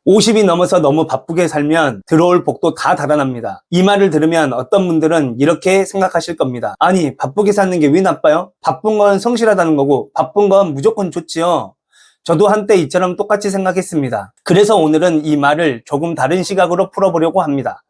50이 넘어서 너무 바쁘게 살면 들어올 복도 다 달아납니다. 이 말을 들으면 어떤 분들은 이렇게 생각하실 겁니다. 아니, 바쁘게 사는 게 왜 나빠요? 바쁜 건 성실하다는 거고 바쁜 건 무조건 좋지요. 저도 한때 이처럼 똑같이 생각했습니다. 그래서 오늘은 이 말을 조금 다른 시각으로 풀어보려고 합니다.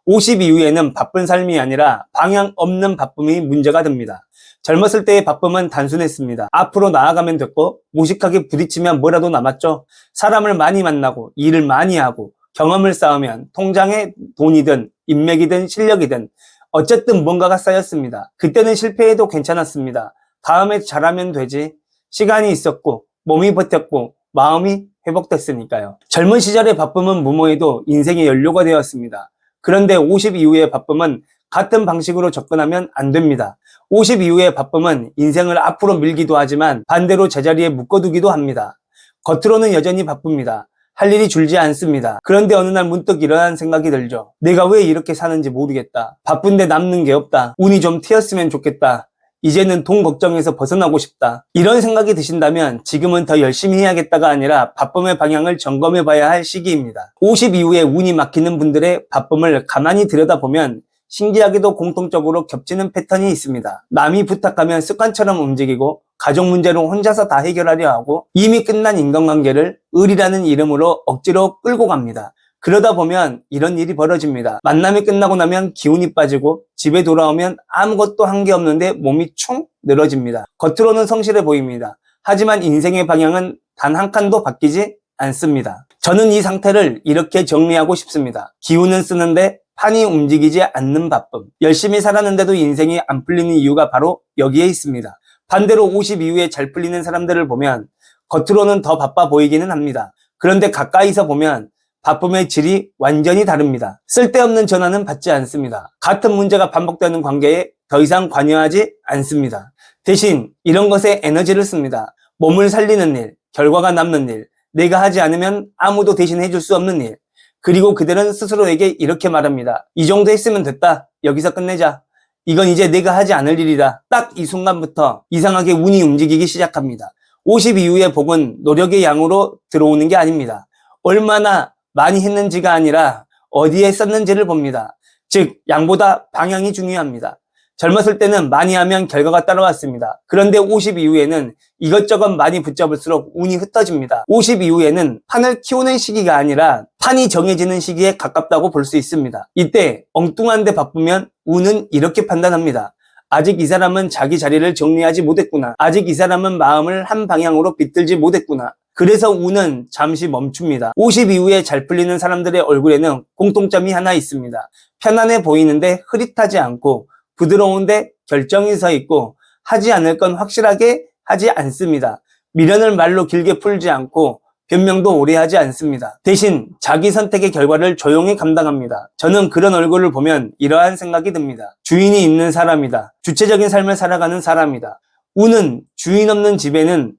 50 이후에는 바쁜 삶이 아니라 방향 없는 바쁨이 문제가 됩니다. 젊었을 때의 바쁨은 단순했습니다. 앞으로 나아가면 됐고 무식하게 부딪히면 뭐라도 남았죠. 사람을 많이 만나고 일을 많이 하고 경험을 쌓으면 통장에 돈이든 인맥이든 실력이든 어쨌든 뭔가가 쌓였습니다. 그때는 실패해도 괜찮았습니다. 다음에 잘하면 되지. 시간이 있었고 몸이 버텼고 마음이 회복됐으니까요. 젊은 시절의 바쁨은 무모해도 인생의 연료가 되었습니다. 그런데 50 이후의 바쁨은 같은 방식으로 접근하면 안 됩니다. 50 이후의 바쁨은 인생을 앞으로 밀기도 하지만 반대로 제자리에 묶어두기도 합니다. 겉으로는 여전히 바쁩니다. 할 일이 줄지 않습니다. 그런데 어느 날 문득 일어난 생각이 들죠. 내가 왜 이렇게 사는지 모르겠다. 바쁜데 남는 게 없다. 운이 좀 트였으면 좋겠다. 이제는 돈 걱정에서 벗어나고 싶다. 이런 생각이 드신다면 지금은 더 열심히 해야겠다가 아니라 바쁨의 방향을 점검해 봐야 할 시기입니다. 50 이후에 운이 막히는 분들의 바쁨을 가만히 들여다보면 신기하게도 공통적으로 겹치는 패턴이 있습니다. 남이 부탁하면 습관처럼 움직이고 가족 문제를 혼자서 다 해결하려 하고 이미 끝난 인간관계를 을이라는 이름으로 억지로 끌고 갑니다. 그러다 보면 이런 일이 벌어집니다. 만남이 끝나고 나면 기운이 빠지고 집에 돌아오면 아무것도 한 게 없는데 몸이 축 늘어집니다. 겉으로는 성실해 보입니다. 하지만 인생의 방향은 단 한 칸도 바뀌지 않습니다. 저는 이 상태를 이렇게 정리하고 싶습니다. 기운은 쓰는데 판이 움직이지 않는 바쁨. 열심히 살았는데도 인생이 안 풀리는 이유가 바로 여기에 있습니다. 반대로 50 이후에 잘 풀리는 사람들을 보면 겉으로는 더 바빠 보이기는 합니다. 그런데 가까이서 보면 바쁨의 질이 완전히 다릅니다. 쓸데없는 전화는 받지 않습니다. 같은 문제가 반복되는 관계에 더 이상 관여하지 않습니다. 대신 이런 것에 에너지를 씁니다. 몸을 살리는 일, 결과가 남는 일, 내가 하지 않으면 아무도 대신 해줄 수 없는 일. 그리고 그들은 스스로에게 이렇게 말합니다. 이 정도 했으면 됐다. 여기서 끝내자. 이건 이제 내가 하지 않을 일이다. 딱 이 순간부터 이상하게 운이 움직이기 시작합니다. 50 이후의 복은 노력의 양으로 들어오는 게 아닙니다. 얼마나 많이 했는지가 아니라 어디에 썼는지를 봅니다. 즉 양보다 방향이 중요합니다. 젊었을 때는 많이 하면 결과가 따라왔습니다. 그런데 50 이후에는 이것저것 많이 붙잡을수록 운이 흩어집니다. 50 이후에는 판을 키우는 시기가 아니라 판이 정해지는 시기에 가깝다고 볼 수 있습니다. 이때 엉뚱한데 바쁘면 운은 이렇게 판단합니다. 아직 이 사람은 자기 자리를 정리하지 못했구나. 아직 이 사람은 마음을 한 방향으로 비틀지 못했구나. 그래서 운은 잠시 멈춥니다. 50 이후에 잘 풀리는 사람들의 얼굴에는 공통점이 하나 있습니다. 편안해 보이는데 흐릿하지 않고 부드러운데 결정이 서 있고 하지 않을 건 확실하게 하지 않습니다. 미련을 말로 길게 풀지 않고 변명도 오래 하지 않습니다. 대신 자기 선택의 결과를 조용히 감당합니다. 저는 그런 얼굴을 보면 이러한 생각이 듭니다. 주인이 있는 사람이다. 주체적인 삶을 살아가는 사람이다. 운은 주인 없는 집에는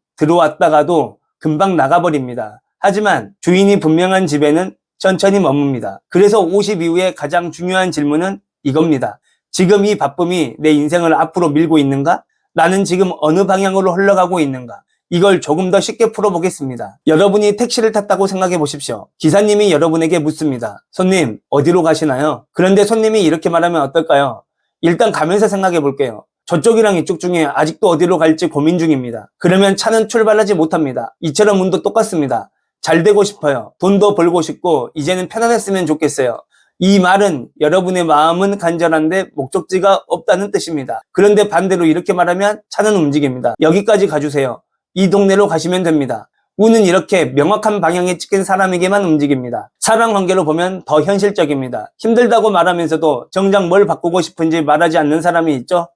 들어왔다가도 금방 나가버립니다. 하지만 주인이 분명한 집에는 천천히 머뭅니다. 그래서 50 이후에 가장 중요한 질문은 이겁니다. 지금 이 바쁨이 내 인생을 앞으로 밀고 있는가? 나는 지금 어느 방향으로 흘러가고 있는가? 이걸 조금 더 쉽게 풀어보겠습니다. 여러분이 택시를 탔다고 생각해 보십시오. 기사님이 여러분에게 묻습니다. 손님, 어디로 가시나요? 그런데 손님이 이렇게 말하면 어떨까요? 일단 가면서 생각해 볼게요. 저쪽이랑 이쪽 중에 아직도 어디로 갈지 고민 중입니다. 그러면 차는 출발하지 못합니다. 이처럼 운도 똑같습니다. 잘 되고 싶어요. 돈도 벌고 싶고 이제는 편안했으면 좋겠어요. 이 말은 여러분의 마음은 간절한데 목적지가 없다는 뜻입니다. 그런데 반대로 이렇게 말하면 차는 움직입니다. 여기까지 가주세요. 이 동네로 가시면 됩니다. 운은 이렇게 명확한 방향에 찍힌 사람에게만 움직입니다. 사람 관계로 보면 더 현실적입니다. 힘들다고 말하면서도 정작 뭘 바꾸고 싶은지 말하지 않는 사람이 있죠?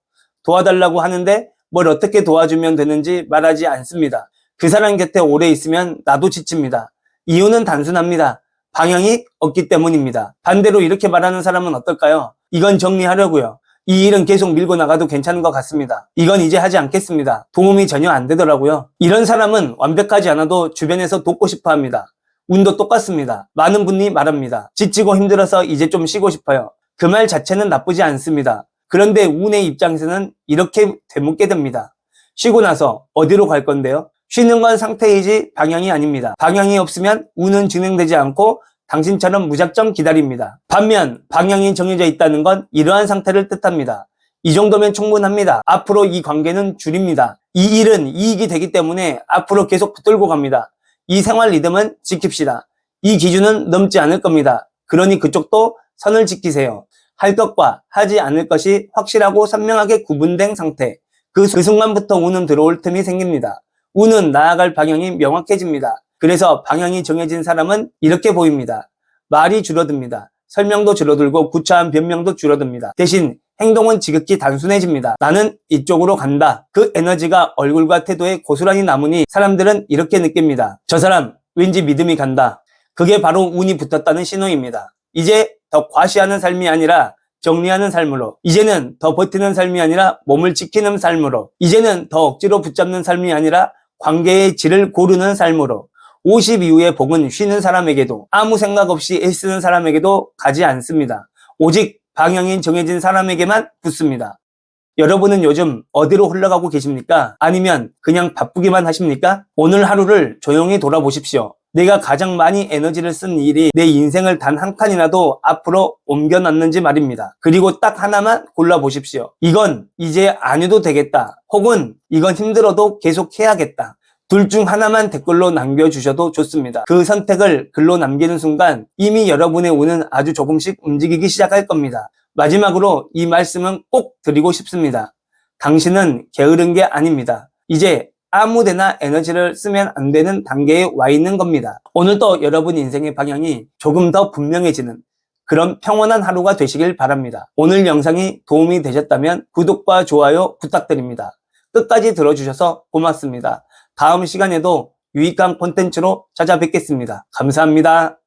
도와달라고 하는데 뭘 어떻게 도와주면 되는지 말하지 않습니다. 그 사람 곁에 오래 있으면 나도 지칩니다. 이유는 단순합니다. 방향이 없기 때문입니다. 반대로 이렇게 말하는 사람은 어떨까요? 이건 정리하려고요. 이 일은 계속 밀고 나가도 괜찮은 것 같습니다. 이건 이제 하지 않겠습니다. 도움이 전혀 안 되더라고요. 이런 사람은 완벽하지 않아도 주변에서 돕고 싶어 합니다. 운도 똑같습니다. 많은 분이 말합니다. 지치고 힘들어서 이제 좀 쉬고 싶어요. 그 말 자체는 나쁘지 않습니다. 그런데 운의 입장에서는 이렇게 되묻게 됩니다. 쉬고 나서 어디로 갈 건데요? 쉬는 건 상태이지 방향이 아닙니다. 방향이 없으면 운은 진행되지 않고 당신처럼 무작정 기다립니다. 반면 방향이 정해져 있다는 건 이러한 상태를 뜻합니다. 이 정도면 충분합니다. 앞으로 이 관계는 줄입니다. 이 일은 이익이 되기 때문에 앞으로 계속 붙들고 갑니다. 이 생활 리듬은 지킵시다. 이 기준은 넘지 않을 겁니다. 그러니 그쪽도 선을 지키세요. 할 것과 하지 않을 것이 확실하고 선명하게 구분된 상태. 그 순간부터 운은 들어올 틈이 생깁니다. 운은 나아갈 방향이 명확해집니다. 그래서 방향이 정해진 사람은 이렇게 보입니다. 말이 줄어듭니다. 설명도 줄어들고 구차한 변명도 줄어듭니다. 대신 행동은 지극히 단순해집니다. 나는 이쪽으로 간다. 그 에너지가 얼굴과 태도에 고스란히 남으니 사람들은 이렇게 느낍니다. 저 사람 왠지 믿음이 간다. 그게 바로 운이 붙었다는 신호입니다. 이제 더 과시하는 삶이 아니라 정리하는 삶으로, 이제는 더 버티는 삶이 아니라 몸을 지키는 삶으로, 이제는 더 억지로 붙잡는 삶이 아니라 관계의 질을 고르는 삶으로, 50 이후의 복은 쉬는 사람에게도 아무 생각 없이 애쓰는 사람에게도 가지 않습니다. 오직 방향이 정해진 사람에게만 붙습니다. 여러분은 요즘 어디로 흘러가고 계십니까? 아니면 그냥 바쁘기만 하십니까? 오늘 하루를 조용히 돌아보십시오. 내가 가장 많이 에너지를 쓴 일이 내 인생을 단 한 칸이라도 앞으로 옮겨놨는지 말입니다. 그리고 딱 하나만 골라보십시오. 이건 이제 안 해도 되겠다. 혹은 이건 힘들어도 계속 해야겠다. 둘 중 하나만 댓글로 남겨주셔도 좋습니다. 그 선택을 글로 남기는 순간 이미 여러분의 운은 아주 조금씩 움직이기 시작할 겁니다. 마지막으로 이 말씀은 꼭 드리고 싶습니다. 당신은 게으른 게 아닙니다. 이제 아무데나 에너지를 쓰면 안 되는 단계에 와 있는 겁니다. 오늘도 여러분 인생의 방향이 조금 더 분명해지는 그런 평온한 하루가 되시길 바랍니다. 오늘 영상이 도움이 되셨다면 구독과 좋아요 부탁드립니다. 끝까지 들어주셔서 고맙습니다. 다음 시간에도 유익한 콘텐츠로 찾아뵙겠습니다. 감사합니다.